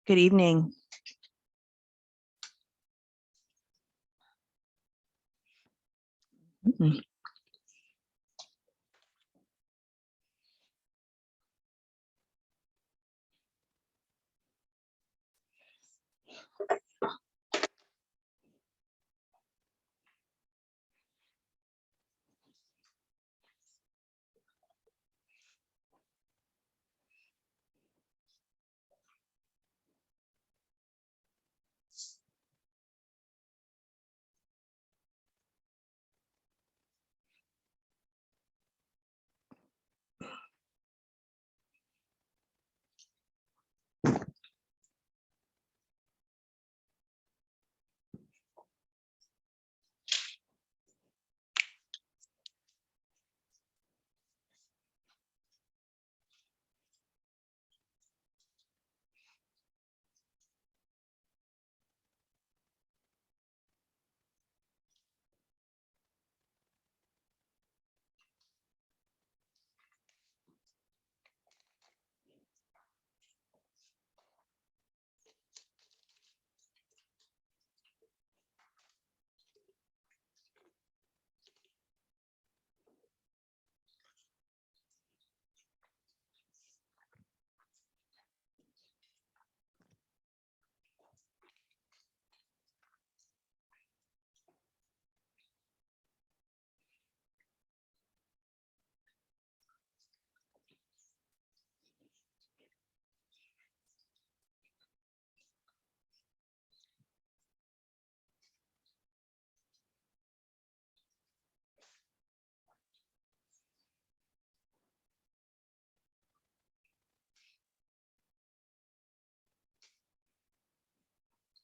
Good evening.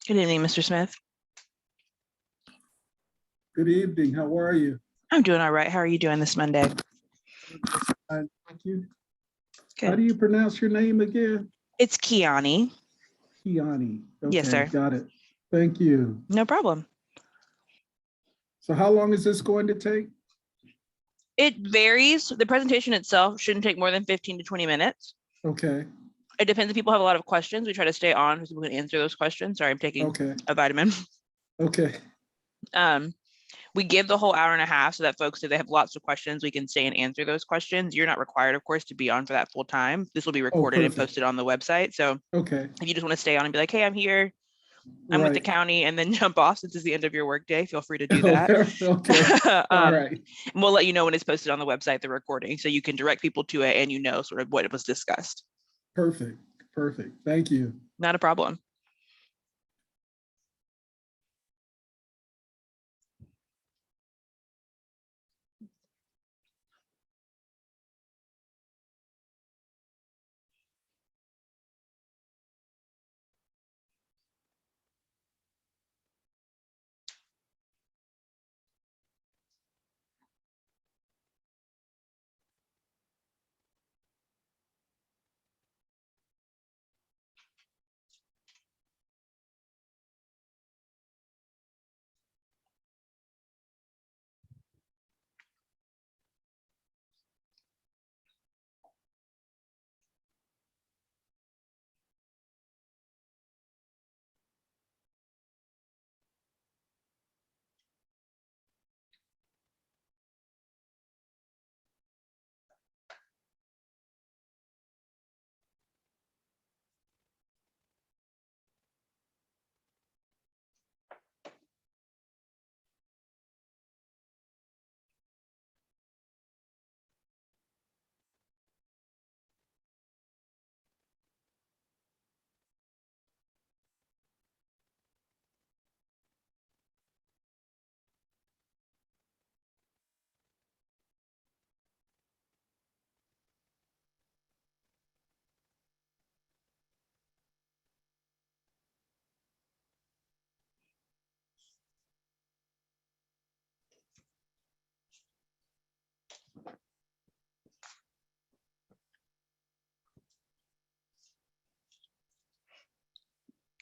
Good evening, Mr. Smith. Good evening. How are you? I'm doing all right. How are you doing this Monday? Thank you. Good. How do you pronounce your name again? It's Kiani. Kiani. Okay, Yes, sir. got it. Thank you. No problem. So how long is this going to take? It varies. The presentation itself shouldn't take more than 15 to 20 minutes. Okay. It depends if people have a lot of questions. We try to stay on so people can answer those questions. Sorry, I'm taking a vitamin. Okay. We give the whole hour and a half so that folks, if they have lots of questions, we can stay and answer those questions. You're not required, of course, to be on for that full time. This will be recorded and posted on the website. So okay, if you just want to stay on and be like, hey, I'm here, I'm with the county, and then jump off since it's the end of your workday, feel free to do that. Okay. All right. And we'll let you know when it's posted on the website, the recording, so you can direct people to it and you know sort of what was discussed. Perfect. Perfect. Thank you. Not a problem.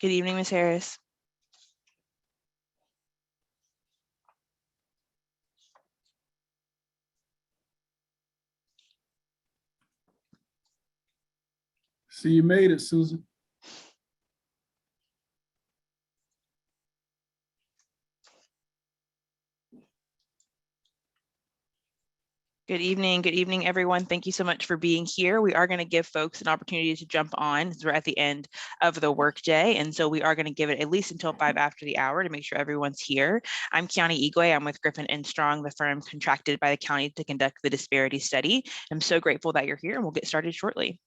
Good evening, Ms. Harris. See, you made it, Susan. Good evening, everyone. Thank you so much for being here. We are going to give folks an opportunity to jump on as we're at the end of the workday. And so we are going to give it at least until 5 after the hour to make sure everyone's here. I'm Kiani Igwe. I'm with Griffin & Strong, the firm contracted by the county to conduct the disparity study. I'm so grateful that you're here, and we'll get started shortly.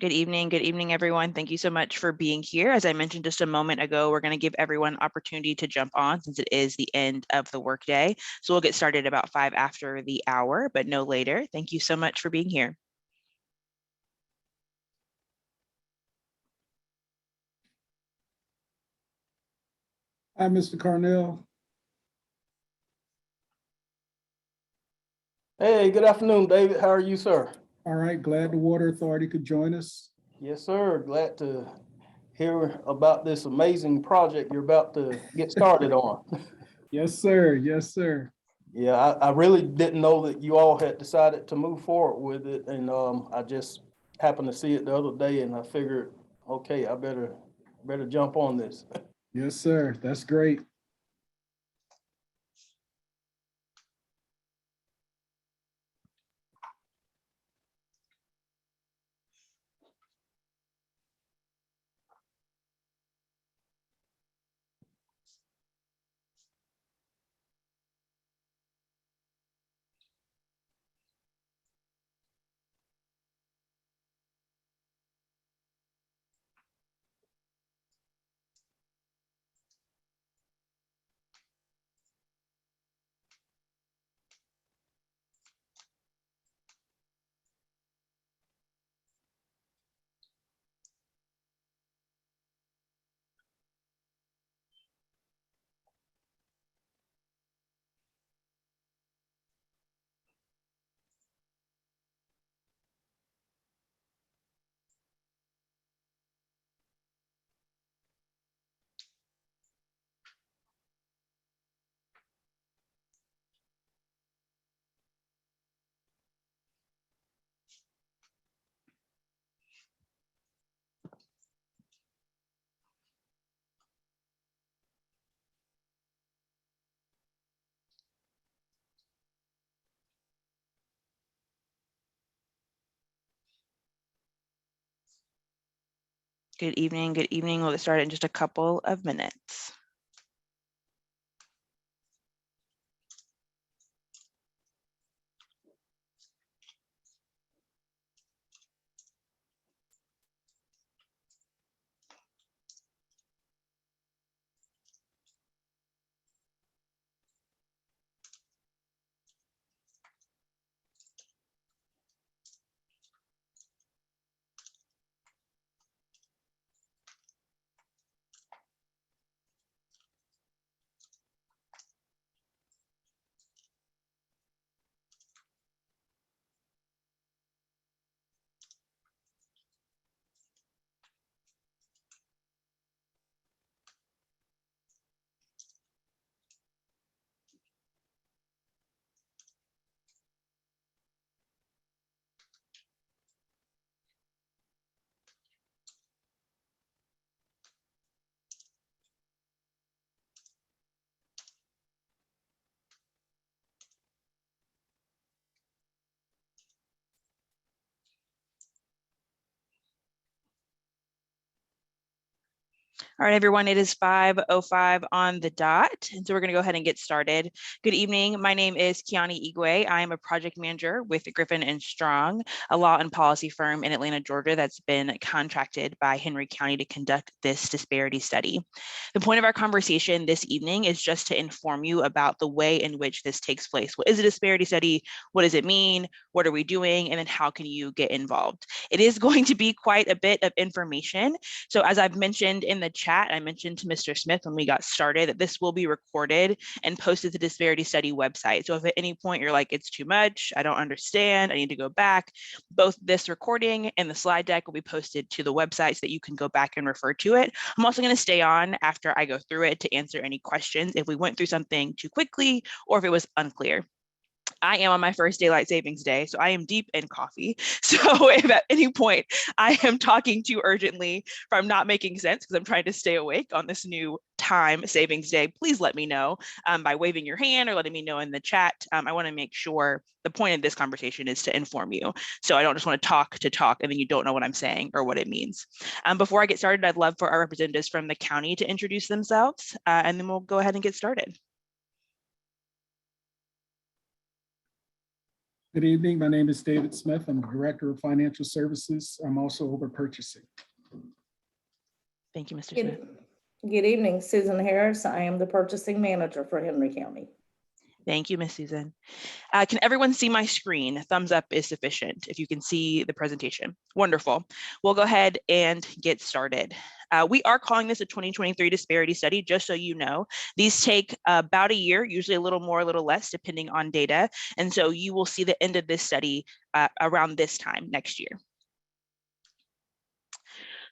Good evening, everyone. Thank you so much for being here. As I mentioned just a moment ago, we're going to give everyone opportunity to jump on since it is the end of the workday. So we'll get started about 5 after the hour, but no later. Thank you so much for being here. Hi, Mr. Carnell. Hey, good afternoon, David. How are you, sir? All right, glad the Water Authority could join us. Yes, sir. Glad to hear about this amazing project you're about to get started on. Yes, sir. Yes, sir. Yeah, I really didn't know that you all had decided to move forward with it, and I just happened to see it the other day, and I figured, okay, I better jump on this. Yes, sir. That's great. Good evening. Good evening. We'll get started in just a couple of minutes. All right, everyone, it is 5:05 on the dot, and so we're going to go ahead and get started. Good evening. My name is Kiani Igwe. I am a project manager with Griffin and Strong, a law and policy firm in Atlanta, Georgia, that's been contracted by Henry County to conduct this disparity study. The point of our conversation this evening is just to inform you about the way in which this takes place. What is a disparity study? What does it mean? What are we doing? And then how can you get involved? It is going to be quite a bit of information. So as I've mentioned in the chat, I mentioned to Mr. Smith when we got started that this will be recorded and posted to the Disparity Study website. So if at any point you're like, it's too much, I don't understand, I need to go back, both this recording and the slide deck will be posted to the website so that you can go back and refer to it. I'm also going to stay on after I go through it to answer any questions if we went through something too quickly or if it was unclear. I am on my first daylight savings day, so I am deep in coffee. So if at any point I am talking too urgently, if I'm not making sense because I'm trying to stay awake on this new time savings day, please let me know by waving your hand or letting me know in the chat. I want to make sure the point of this conversation is to inform you. So I don't just want to talk and then you don't know what I'm saying or what it means. Before I get started, I'd love for our representatives from the county to introduce themselves and then we'll go ahead and get started. Good evening. My name is David Smith. I'm the Director of Financial Services. I'm also over purchasing. Thank you, Mr. Smith. Good evening, Susan Harris. I am the purchasing manager for Henry County. Thank you, Ms. Susan. Can everyone see my screen? Thumbs up is sufficient if you can see the presentation. Wonderful. We'll go ahead and get started. We are calling this a 2023 disparity study, just so you know. These take about a year, usually a little more, a little less, depending on data. And so you will see the end of this study around this time next year.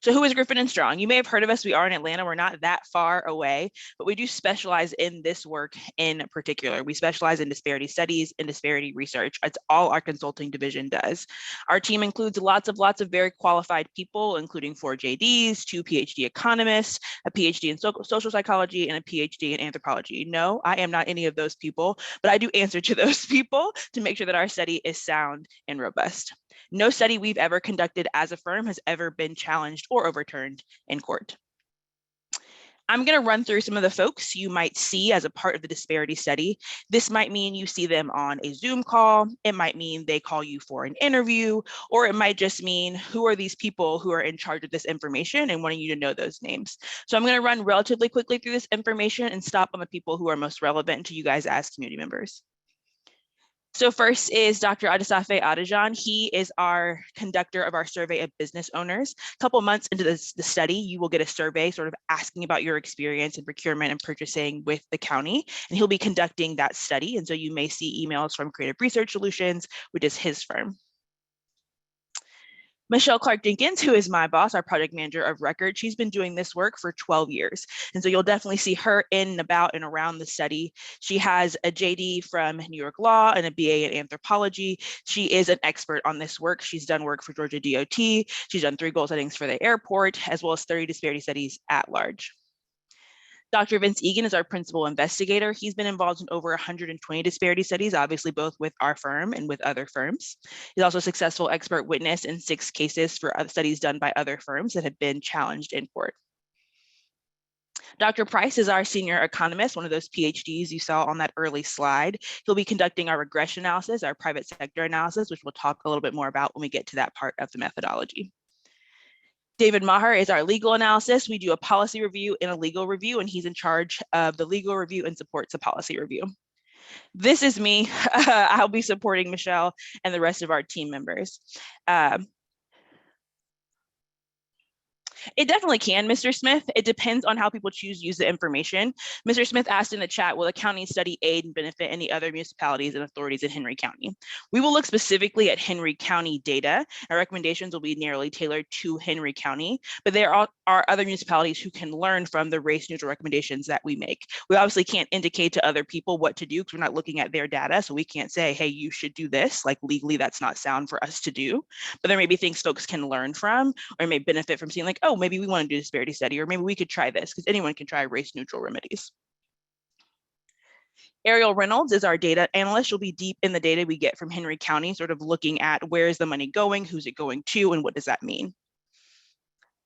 So who is Griffin and Strong? You may have heard of us. We are in Atlanta. We're not that far away, but we do specialize in this work in particular. We specialize in disparity studies and disparity research. It's all our consulting division does. Our team includes lots of very qualified people, including 4 JDs, 2 PhD economists, a PhD in social psychology, and a PhD in anthropology. No, I am not any of those people, but I do answer to those people to make sure that our study is sound and robust. No study we've ever conducted as a firm has ever been challenged or overturned in court. I'm going to run through some of the folks you might see as a part of the disparity study. This might mean you see them on a Zoom call. It might mean they call you for an interview, or it might just mean who are these people who are in charge of this information and wanting you to know those names. So I'm going to run relatively quickly through this information and stop on the people who are most relevant to you guys as community members. So first is Dr. Adesafe Adejan. He is our conductor of our survey of business owners. A couple months into the study, you will get a survey sort of asking about your experience in procurement and purchasing with the county, and he'll be conducting that study. And so you may see emails from Creative Research Solutions, which is his firm. Michelle Clark-Jenkins, who is my boss, our project manager of record, she's been doing this work for 12 years. And so you'll definitely see her in and about and around the study. She has a JD from New York Law and a BA in anthropology. She is an expert on this work. She's done work for Georgia DOT. She's done 3 goal settings for the airport, as well as 30 disparity studies at large. Dr. Vince Egan is our principal investigator. He's been involved in over 120 disparity studies, obviously both with our firm and with other firms. He's also a successful expert witness in 6 cases for studies done by other firms that have been challenged in court. Dr. Price is our senior economist, one of those PhDs you saw on that early slide. He'll be conducting our regression analysis, our private sector analysis, which we'll talk a little bit more about when we get to that part of the methodology. David Maher is our legal analysis. We do a policy review and a legal review, and he's in charge of the legal review and supports a policy review. This is me. I'll be supporting Michelle and the rest of our team members. It definitely can, Mr. Smith. It depends on how people choose to use the information. Mr. Smith asked in the chat, will the county study aid and benefit any other municipalities and authorities in Henry County? We will look specifically at Henry County data. Our recommendations will be narrowly tailored to Henry County, but there are other municipalities who can learn from the race neutral recommendations that we make. We obviously can't indicate to other people what to do because we're not looking at their data. So we can't say, hey, you should do this. Like legally, that's not sound for us to do. But there may be things folks can learn from or may benefit from seeing like, oh, maybe we want to do a disparity study, or maybe we could try this, because anyone can try race neutral remedies. Ariel Reynolds is our data analyst. She'll be deep in the data we get from Henry County, sort of looking at where is the money going, who's it going to, and what does that mean.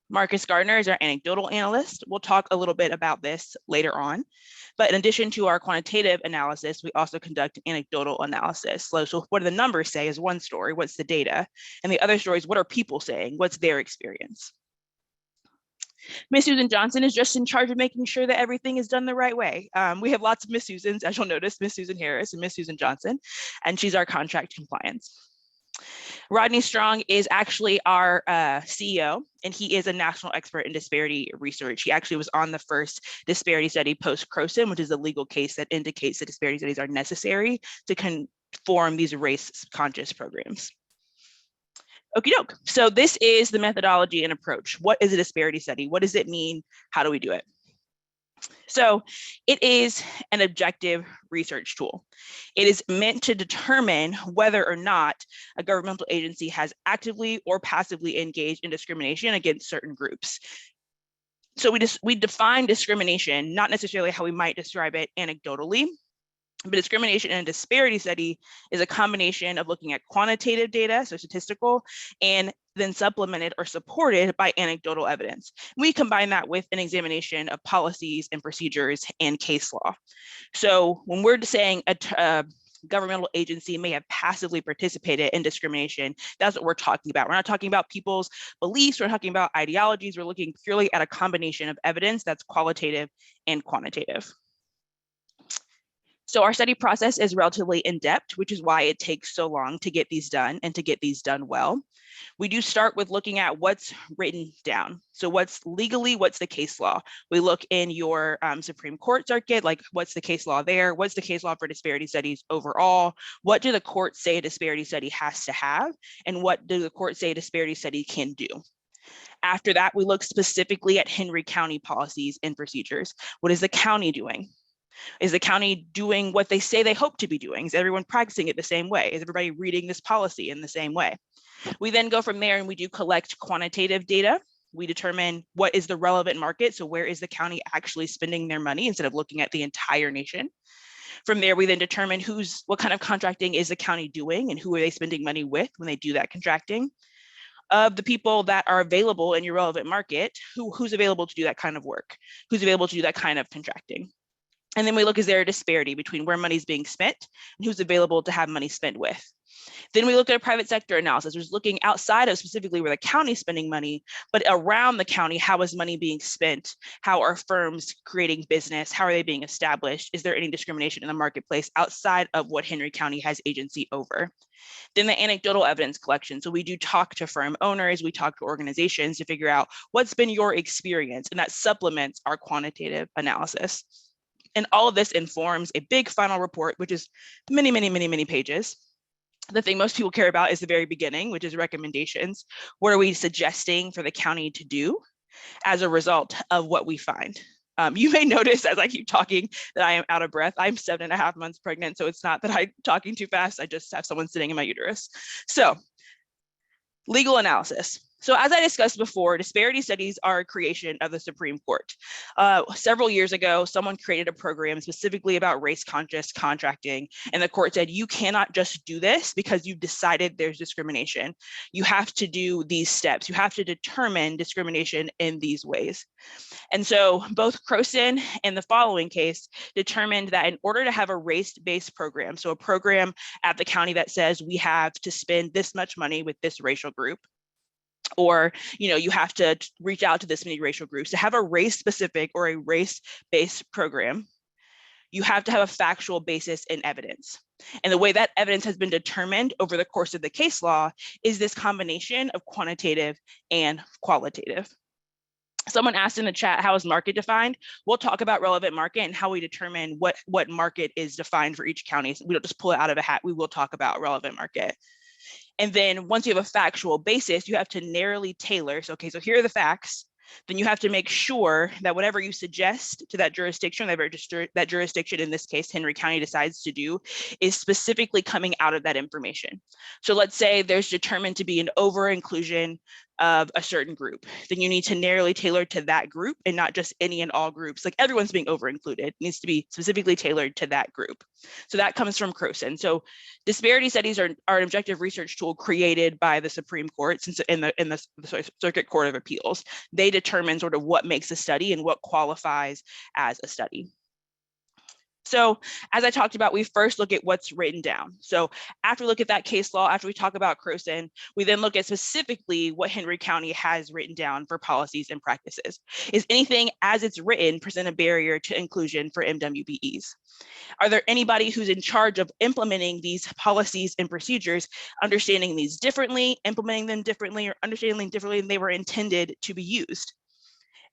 Marcus Gardner is our anecdotal analyst. We'll talk a little bit about this later on. But in addition to our quantitative analysis, we also conduct anecdotal analysis. So what do the numbers say is one story, what's the data? And the other story is what are people saying, what's their experience? Miss Susan Johnson is just in charge of making sure that everything is done the right way. We have lots of Miss Susans, as you'll notice, Miss Susan Harris and Miss Susan Johnson, and she's our contract compliance. Rodney Strong is actually our CEO, and he is a national expert in disparity research. He actually was on the first disparity study post-Croson, which is a legal case that indicates that disparity studies are necessary to conform these race-conscious programs. Okie doke. So this is the methodology and approach. What is a disparity study? What does it mean? How do we do it? So it is an objective research tool. It is meant to determine whether or not a governmental agency has actively or passively engaged in discrimination against certain groups. So we define discrimination, not necessarily how we might describe it anecdotally, but discrimination in a disparity study is a combination of looking at quantitative data, so statistical, and then supplemented or supported by anecdotal evidence. We combine that with an examination of policies and procedures and case law. So when we're saying a governmental agency may have passively participated in discrimination, that's what we're talking about. We're not talking about people's beliefs, we're talking about ideologies, we're looking purely at a combination of evidence that's qualitative and quantitative. So our study process is relatively in-depth, which is why it takes so long to get these done and to get these done well. We do start with looking at what's written down. So what's the case law? We look in your Supreme Court circuit, like what's the case law there? What's the case law for disparity studies overall? What do the courts say a disparity study has to have? And what do the courts say a disparity study can do? After that, we look specifically at Henry County policies and procedures. What is the county doing? Is the county doing what they say they hope to be doing? Is everyone practicing it the same way? Is everybody reading this policy in the same way? We then go from there and we do collect quantitative data. We determine what is the relevant market. So where is the county actually spending their money instead of looking at the entire nation? From there, we then determine what kind of contracting is the county doing and who are they spending money with when they do that contracting. Of the people that are available in your relevant market, who's available to do that kind of work? Who's available to do that kind of contracting? And then we look, is there a disparity between where money is being spent and who's available to have money spent with? Then we look at a private sector analysis, which is looking outside of specifically where the county is spending money, but around the county, how is money being spent? How are firms creating business? How are they being established? Is there any discrimination in the marketplace outside of what Henry County has agency over? Then the anecdotal evidence collection. So we do talk to firm owners, we talk to organizations to figure out what's been your experience, and that supplements our quantitative analysis. And all of this informs a big final report, which is many, many, many, many pages. The thing most people care about is the very beginning, which is recommendations. What are we suggesting for the county to do as a result of what we find? You may notice as I keep talking that I am out of breath. I'm 7.5 months pregnant, so it's not that I'm talking too fast. I just have someone sitting in my uterus. So legal analysis. So as I discussed before, disparity studies are a creation of the Supreme Court. Several years ago, someone created a program specifically about race-conscious contracting, and the court said, you cannot just do this because you've decided there's discrimination. You have to do these steps. You have to determine discrimination in these ways. And so both Croson and the following case determined that in order to have a race-based program, so a program at the county that says we have to spend this much money with this racial group, or you have to reach out to this many racial groups, to have a race-specific or a race-based program, you have to have a factual basis in evidence. And the way that evidence has been determined over the course of the case law is this combination of quantitative and qualitative. Someone asked in the chat, how is market defined? We'll talk about relevant market and how we determine what market is defined for each county. We don't just pull it out of a hat. We will talk about relevant market. And then once you have a factual basis, you have to narrowly tailor. So, okay, so here are the facts. Then you have to make sure that whatever you suggest to that jurisdiction, that jurisdiction, in this case, Henry County, decides to do, is specifically coming out of that information. So let's say there's determined to be an over-inclusion of a certain group, then you need to narrowly tailor to that group and not just any and all groups. Like everyone's being over-included, it needs to be specifically tailored to that group. So that comes from Croson. So disparity studies are an objective research tool created by the Supreme Court, since in the Circuit Court of Appeals. They determine sort of what makes a study and what qualifies as a study. So as I talked about, we first look at what's written down. So after we look at that case law, after we talk about Croson, we then look at specifically what Henry County has written down for policies and practices. Is anything as it's written present a barrier to inclusion for MWBEs? Are there anybody who's in charge of implementing these policies and procedures, understanding these differently, implementing them differently, or understanding them differently than they were intended to be used?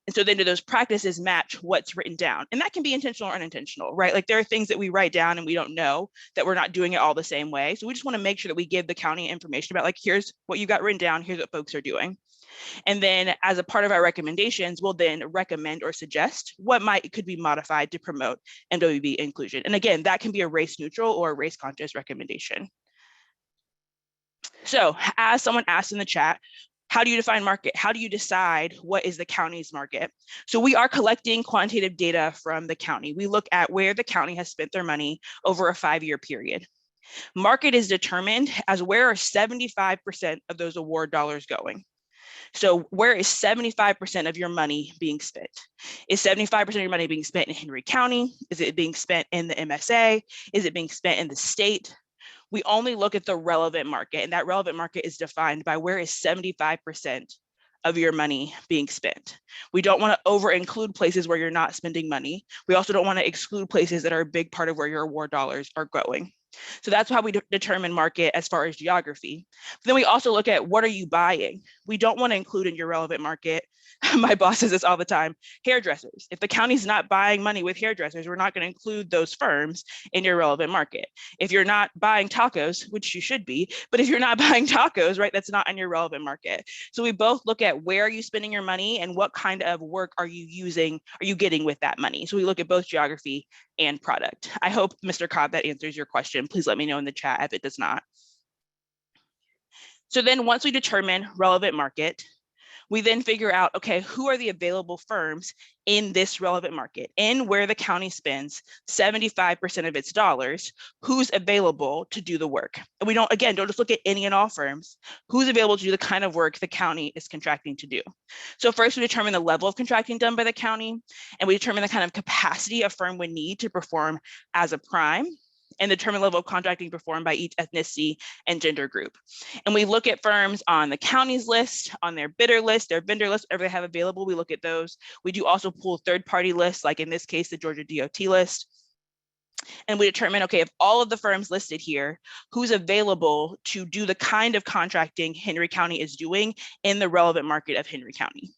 And so then do those practices match what's written down? And that can be intentional or unintentional, right? Like there are things that we write down and we don't know that we're not doing it all the same way. So we just want to make sure that we give the county information about like, here's what you got written down, here's what folks are doing. And then as a part of our recommendations, we'll then recommend or suggest what could be modified to promote MWB inclusion. And again, that can be a race neutral or a race conscious recommendation. So as someone asked in the chat, how do you define market? How do you decide what is the county's market? So we are collecting quantitative data from the county. We look at where the county has spent their money over a 5-year period. Market is determined as where are 75% of those award dollars going? So where is 75% of your money being spent? Is 75% of your money being spent in Henry County? Is it being spent in the MSA? Is it being spent in the state? We only look at the relevant market, and that relevant market is defined by where is 75% of your money being spent. We don't want to over-include places where you're not spending money. We also don't want to exclude places that are a big part of where your award dollars are going. So that's how we determine market as far as geography. But then we also look at what are you buying? We don't want to include in your relevant market, my boss says this all the time, hairdressers. If the county's not buying money with hairdressers, we're not going to include those firms in your relevant market. If you're not buying tacos, which you should be, but if you're not buying tacos, right, that's not in your relevant market. So we both look at where are you spending your money and what kind of work are you getting with that money? So we look at both geography and product. I hope, Mr. Cobb, that answers your question. Please let me know in the chat if it does not. So then once we determine relevant market, we then figure out, okay, who are the available firms in this relevant market, in where the county spends 75% of its dollars, who's available to do the work. And we don't just look at any and all firms, who's available to do the kind of work the county is contracting to do. So first we determine the level of contracting done by the county, and we determine the kind of capacity a firm would need to perform as a prime, and determine level of contracting performed by each ethnicity and gender group. And we look at firms on the county's list, on their bidder list, their vendor list, whatever they have available, we look at those. We do also pull third-party lists, like in this case, the Georgia DOT list. And we determine, okay, of all of the firms listed here, who's available to do the kind of contracting Henry County is doing in the relevant market of Henry County.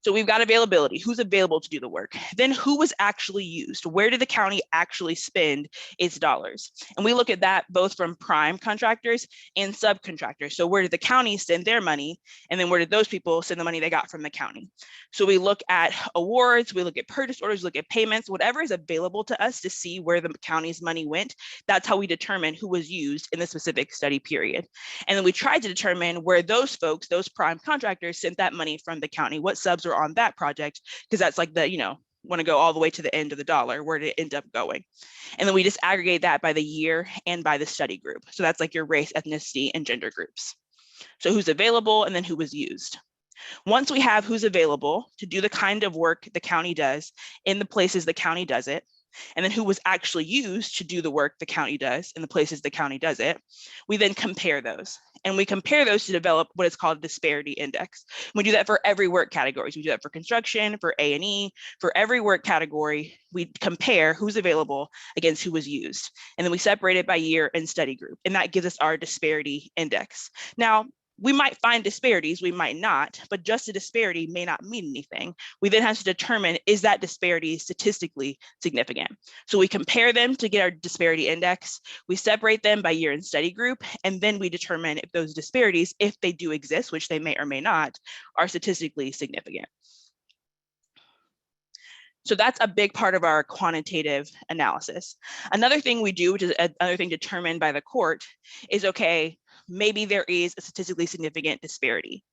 So we've got availability, who's available to do the work. Then who was actually used? Where did the county actually spend its dollars? And we look at that both from prime contractors and subcontractors. So where did the county send their money? And then where did those people send the money they got from the county? So we look at awards, we look at purchase orders, look at payments, whatever is available to us to see where the county's money went. That's how we determine who was used in the specific study period. And then we tried to determine where those folks, those prime contractors, sent that money from the county, what subs were on that project, because that's like the, want to go all the way to the end of the dollar, where did it end up going? And then we just aggregate that by the year and by the study group. So that's like your race, ethnicity, and gender groups. So who's available and then who was used. Once we have who's available to do the kind of work the county does in the places the county does it, and then who was actually used to do the work the county does in the places the county does it, we then compare those. And we compare those to develop what is called a disparity index. We do that for every work category. So we do that for construction, for A&E, for every work category, we compare who's available against who was used. And then we separate it by year and study group. And that gives us our disparity index. Now, we might find disparities, we might not, but just a disparity may not mean anything. We then have to determine, is that disparity statistically significant? So we compare them to get our disparity index, we separate them by year and study group, and then we determine if those disparities, if they do exist, which they may or may not, are statistically significant. So that's a big part of our quantitative analysis. Another thing we do, which is another thing determined by the court, is okay, maybe there is a statistically significant disparity.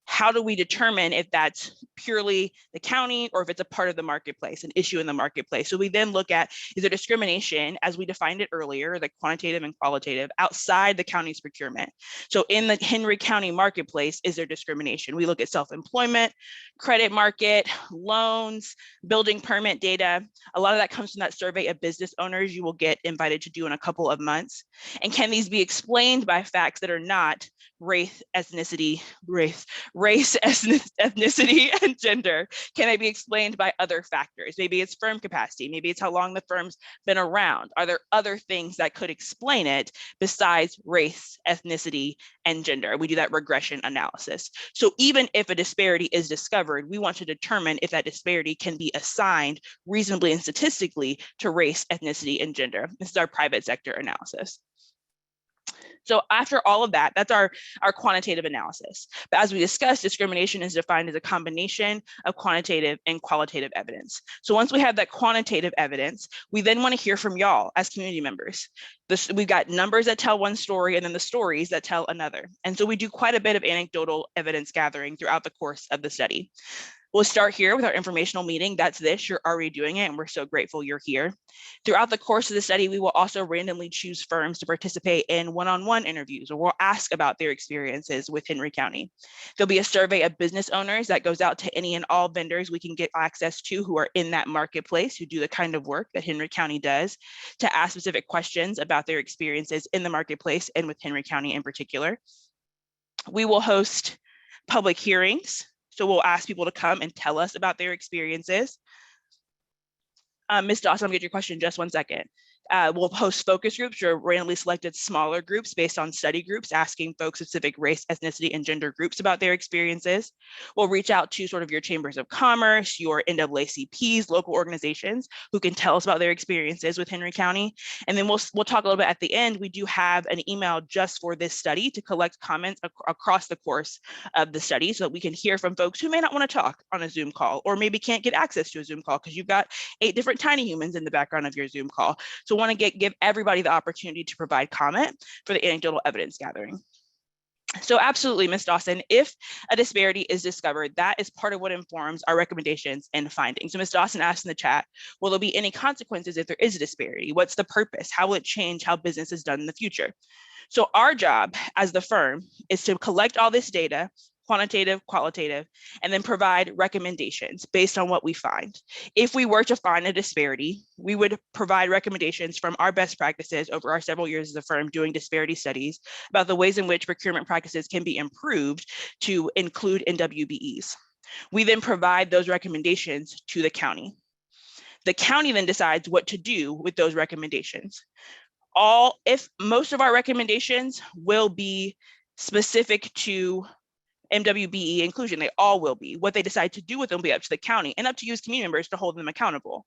How do we determine if that's purely the county or if it's a part of the marketplace, an issue in the marketplace? So we then look at, is there discrimination, as we defined it earlier, the quantitative and qualitative, outside the county's procurement? So in the Henry County marketplace, is there discrimination? We look at self-employment, credit market, loans, building permit data. A lot of that comes from that survey of business owners you will get invited to do in a couple of months. And can these be explained by facts that are not race, ethnicity, and gender? Can they be explained by other factors? Maybe it's firm capacity, maybe it's how long the firm's been around. Are there other things that could explain it besides race, ethnicity, and gender? We do that regression analysis. So even if a disparity is discovered, we want to determine if that disparity can be assigned reasonably and statistically to race, ethnicity, and gender. This is our private sector analysis. So after all of that, that's our quantitative analysis. But as we discussed, discrimination is defined as a combination of quantitative and qualitative evidence. So once we have that quantitative evidence, we then want to hear from y'all as community members. We've got numbers that tell one story and then the stories that tell another. And so we do quite a bit of anecdotal evidence gathering throughout the course of the study. We'll start here with our informational meeting. That's this, you're already doing it, and we're so grateful you're here. Throughout the course of the study, we will also randomly choose firms to participate in one-on-one interviews, or we'll ask about their experiences with Henry County. There'll be a survey of business owners that goes out to any and all vendors we can get access to who are in that marketplace, who do the kind of work that Henry County does, to ask specific questions about their experiences in the marketplace and with Henry County in particular. We will host public hearings. So we'll ask people to come and tell us about their experiences. Ms. Dawson, I'll get your question in just 1 second. We'll host focus groups or randomly selected smaller groups based on study groups, asking folks specific race, ethnicity, and gender groups about their experiences. We'll reach out to sort of your chambers of commerce, your NAACPs, local organizations who can tell us about their experiences with Henry County. And then we'll talk a little bit at the end. We do have an email just for this study to collect comments across the course of the study so that we can hear from folks who may not want to talk on a Zoom call, or maybe can't get access to a Zoom call because you've got 8 different tiny humans in the background of your Zoom call. So want to give everybody the opportunity to provide comment for the anecdotal evidence gathering. So absolutely, Ms. Dawson, if a disparity is discovered, that is part of what informs our recommendations and findings. So Ms. Dawson asked in the chat, will there be any consequences if there is a disparity? What's the purpose? How will it change how business is done in the future? So our job as the firm is to collect all this data, quantitative, qualitative, and then provide recommendations based on what we find. If we were to find a disparity, we would provide recommendations from our best practices over our several years as a firm doing disparity studies about the ways in which procurement practices can be improved to include NWBEs. We then provide those recommendations to the county. The county then decides what to do with those recommendations. If most of our recommendations will be specific to MWBE inclusion, they all will be. What they decide to do with them will be up to the county and up to you as community members to hold them accountable,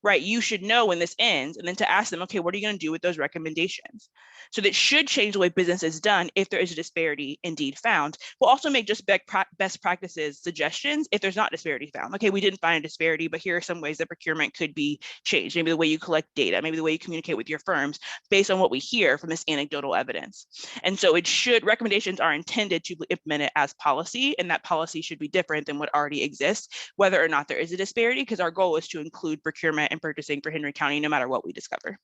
right? You should know when this ends and then to ask them, okay, what are you going to do with those recommendations? So that should change the way business is done if there is a disparity indeed found. We'll also make just best practices suggestions if there's not disparity found. Okay, we didn't find a disparity, but here are some ways that procurement could be changed. Maybe the way you collect data, maybe the way you communicate with your firms based on what we hear from this anecdotal evidence. And so recommendations are intended to be implemented as policy, and that policy should be different than what already exists, whether or not there is a disparity, because our goal is to include procurement and purchasing for Henry County no matter what we discover.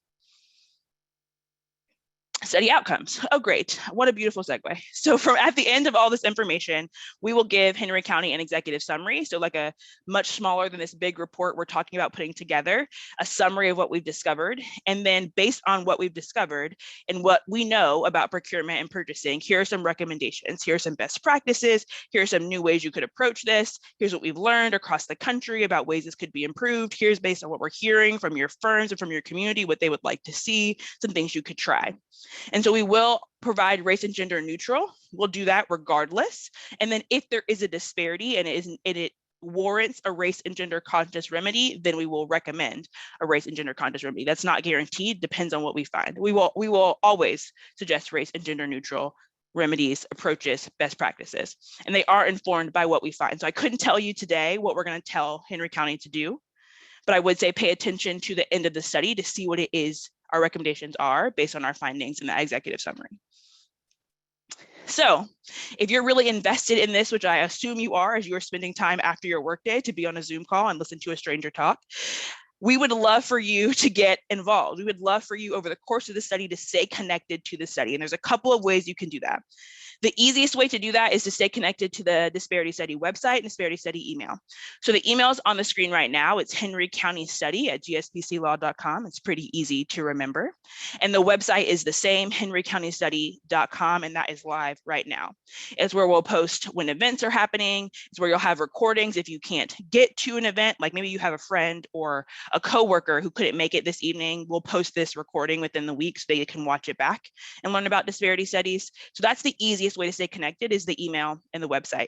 Study outcomes. Oh, great. What a beautiful segue. So at the end of all this information, we will give Henry County an executive summary. So like a much smaller than this big report we're talking about putting together, a summary of what we've discovered. And then based on what we've discovered and what we know about procurement and purchasing, here are some recommendations. Here are some best practices. Here are some new ways you could approach this. Here's what we've learned across the country about ways this could be improved. Here's based on what we're hearing from your firms and from your community, what they would like to see, some things you could try. And so we will provide race and gender neutral. We'll do that regardless. And then if there is a disparity and it warrants a race and gender conscious remedy, then we will recommend a race and gender conscious remedy. That's not guaranteed, depends on what we find. We will always suggest race and gender neutral remedies, approaches, best practices, and they are informed by what we find. So I couldn't tell you today what we're going to tell Henry County to do, but I would say pay attention to the end of the study to see what it is our recommendations are based on our findings in the executive summary. So if you're really invested in this, which I assume you are as you are spending time after your workday to be on a Zoom call and listen to a stranger talk, we would love for you to get involved. We would love for you over the course of the study to stay connected to the study. And there's a couple of ways you can do that. The easiest way to do that is to stay connected to the Disparity Study website and Disparity Study email. So the email is on the screen right now. It's henrycountystudy@gspclaw.com. It's pretty easy to remember. And the website is the same, henrycountystudy.com, and that is live right now. It's where we'll post when events are happening. It's where you'll have recordings if you can't get to an event, like maybe you have a friend or a coworker who couldn't make it this evening. We'll post this recording within the week so they can watch it back and learn about disparity studies. So that's the easiest way to stay connected is the email and the website.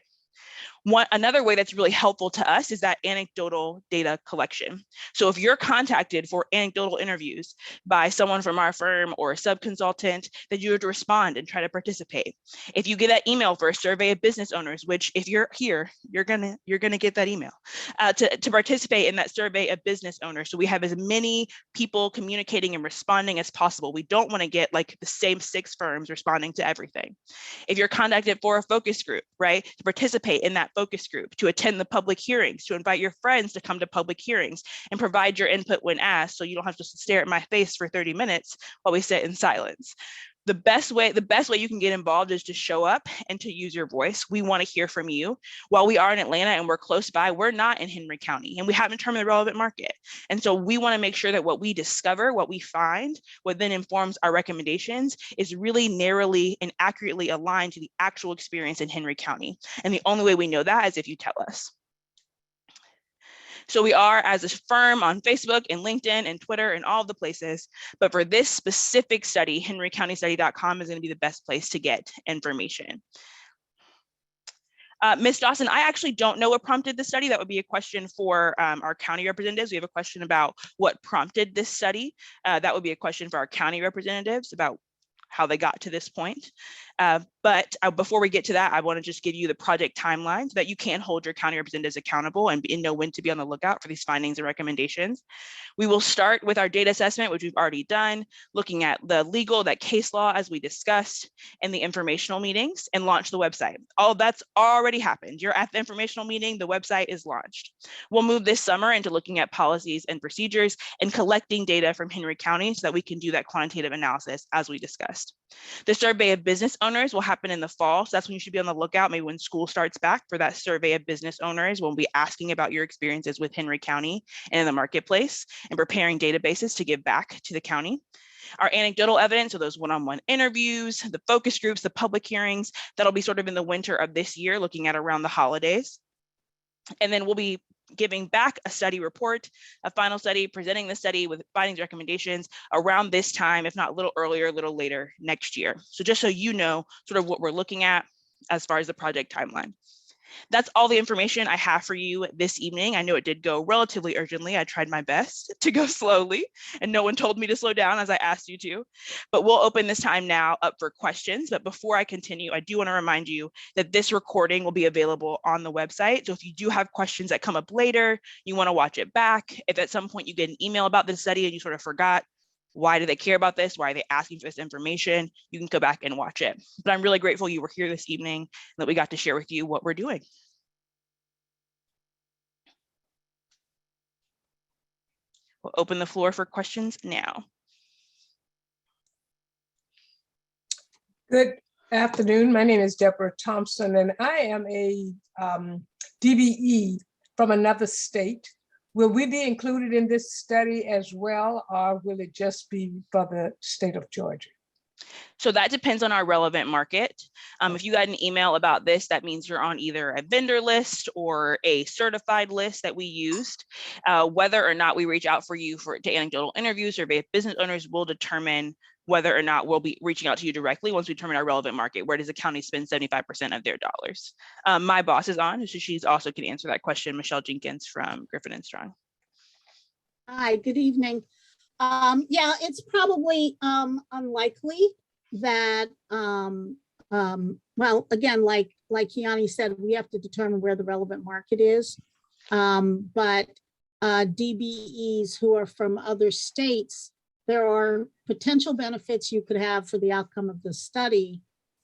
Another way that's really helpful to us is that anecdotal data collection. So if you're contacted for anecdotal interviews by someone from our firm or a sub-consultant, then you would respond and try to participate. If you get that email for a survey of business owners, which if you're here, you're gonna get that email to participate in that survey of business owners. So we have as many people communicating and responding as possible. We don't want to get like the same 6 firms responding to everything. If you're contacted for a focus group, right, to participate in that focus group, to attend the public hearings, to invite your friends to come to public hearings and provide your input when asked, so you don't have to stare at my face for 30 minutes while we sit in silence. The best way you can get involved is to show up and to use your voice. We want to hear from you. While we are in Atlanta and we're close by, we're not in Henry County and we haven't determined the relevant market. And so we want to make sure that what we discover, what we find, what then informs our recommendations is really narrowly and accurately aligned to the actual experience in Henry County. And the only way we know that is if you tell us. So we are as a firm on Facebook and LinkedIn and Twitter and all the places, but for this specific study, henrycountystudy.com is going to be the best place to get information. Ms. Dawson, I actually don't know what prompted the study. That would be a question for our county representatives. We have a question about what prompted this study. That would be a question for our county representatives about how they got to this point. But before we get to that, I want to just give you the project timeline so that you can hold your county representatives accountable and know when to be on the lookout for these findings and recommendations. We will start with our data assessment, which we've already done, looking at the legal, that case law as we discussed, and the informational meetings, and launch the website. All of that's already happened. You're at the informational meeting, the website is launched. We'll move this summer into looking at policies and procedures and collecting data from Henry County so that we can do that quantitative analysis as we discussed. The survey of business owners will happen in the fall. So that's when you should be on the lookout, maybe when school starts back, for that survey of business owners. We'll be asking about your experiences with Henry County and in the marketplace and preparing databases to give back to the county. Our anecdotal evidence, so those one-on-one interviews, the focus groups, the public hearings, that'll be sort of in the winter of this year, looking at around the holidays. And then we'll be giving back a study report, a final study, presenting the study with findings, recommendations around this time, if not a little earlier, a little later next year. So just so you know sort of what we're looking at as far as the project timeline. That's all the information I have for you this evening. I know it did go relatively urgently. I tried my best to go slowly, and no one told me to slow down as I asked you to. But we'll open this time now up for questions. But before I continue, I do want to remind you that this recording will be available on the website. So if you do have questions that come up later, you want to watch it back, if at some point you get an email about this study and you sort of forgot, why do they care about this? Why are they asking for this information? You can go back and watch it. But I'm really grateful you were here this evening and that we got to share with you what we're doing. We'll open the floor for questions now. Good afternoon. My name is Deborah Thompson, and I am a DBE from another state. Will we be included in this study as well, or will it just be for the state of Georgia? So that depends on our relevant market. If you got an email about this, that means you're on either a vendor list or a certified list that we used. Whether or not we reach out for you to anecdotal interviews, survey of business owners will determine whether or not we'll be reaching out to you directly once we determine our relevant market. Where does the county spend 75% of their dollars? My boss is on, so she's also can answer that question, Michelle Jenkins from Griffin and Strong. Hi, good evening. Yeah, it's probably unlikely that, well, again, like Kiani said, we have to determine where the relevant market is. But DBEs who are from other states, there are potential benefits you could have for the outcome of the study.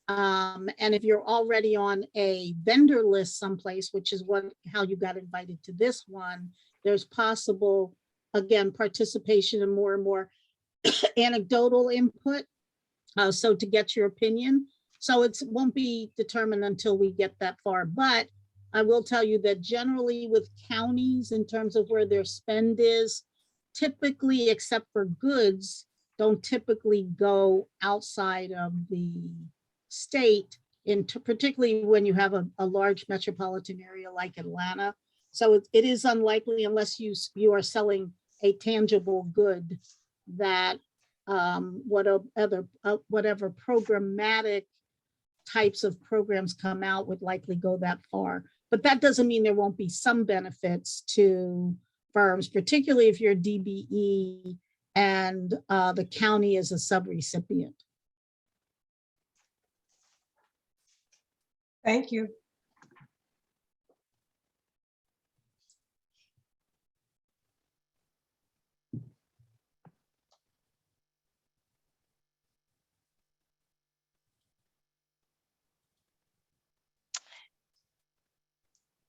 And if you're already on a vendor list someplace, which is how you got invited to this one, there's possible, again, participation and more anecdotal input. So to get your opinion. So it won't be determined until we get that far. But I will tell you that generally with counties, in terms of where their spend is, typically, except for goods, don't typically go outside of the state, particularly when you have a large metropolitan area like Atlanta. So it is unlikely, unless you are selling a tangible good, that whatever programmatic types of programs come out would likely go that far. But that doesn't mean there won't be some benefits to firms, particularly if you're a DBE and the county is a subrecipient. Thank you.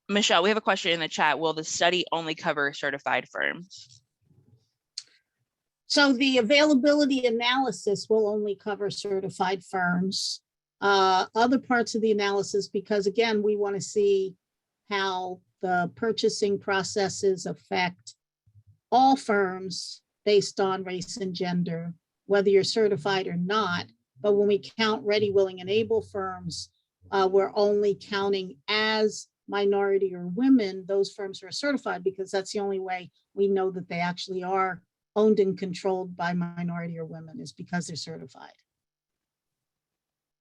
Michelle, we have a question in the chat. Will the study only cover certified firms? So the availability analysis will only cover certified firms. Other parts of the analysis, because again, we want to see how the purchasing processes affect all firms based on race and gender, whether you're certified or not. But when we count ready, willing, and able firms, we're only counting as minority or women, those firms are certified, because that's the only way we know that they actually are owned and controlled by minority or women, is because they're certified.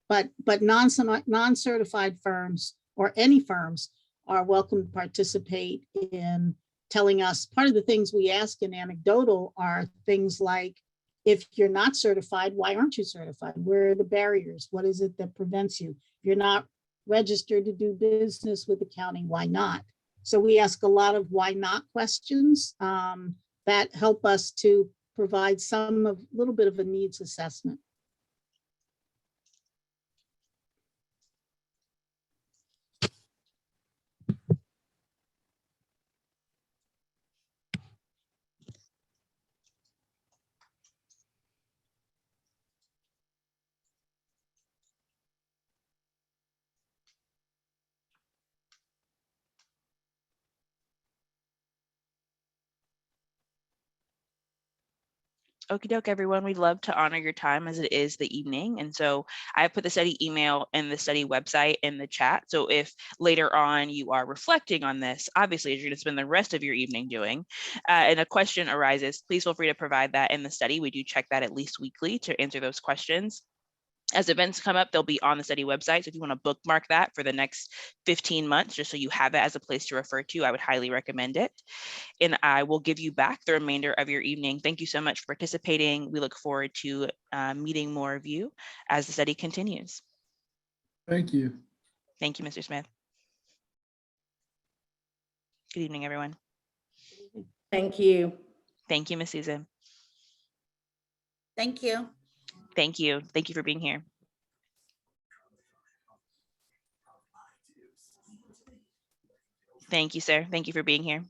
But non-certified firms, or any firms, are welcome to participate in telling us. Part of the things we ask in anecdotal are things like, if you're not certified, why aren't you certified? Where are the barriers? What is it that prevents you? If you're not registered to do business with the county, why not? So we ask a lot of why not questions that help us to provide little bit of a needs assessment. Okie doke, everyone. We'd love to honor your time as it is the evening. And so I put the study email and the study website in the chat. So if later on you are reflecting on this, obviously, as you're going to spend the rest of your evening doing, and a question arises, please feel free to provide that in the study. We do check that at least weekly to answer those questions. As events come up, they'll be on the study website. So if you want to bookmark that for the next 15 months, just so you have it as a place to refer to, I would highly recommend it. And I will give you back the remainder of your evening. Thank you so much for participating. We look forward to meeting more of you as the study continues. Thank you. Thank you, Mr. Smith. Good evening, everyone. Thank you. Thank you, Ms. Susan. Thank you. Thank you. Thank you for being here. Thank you, sir. Thank you for being here.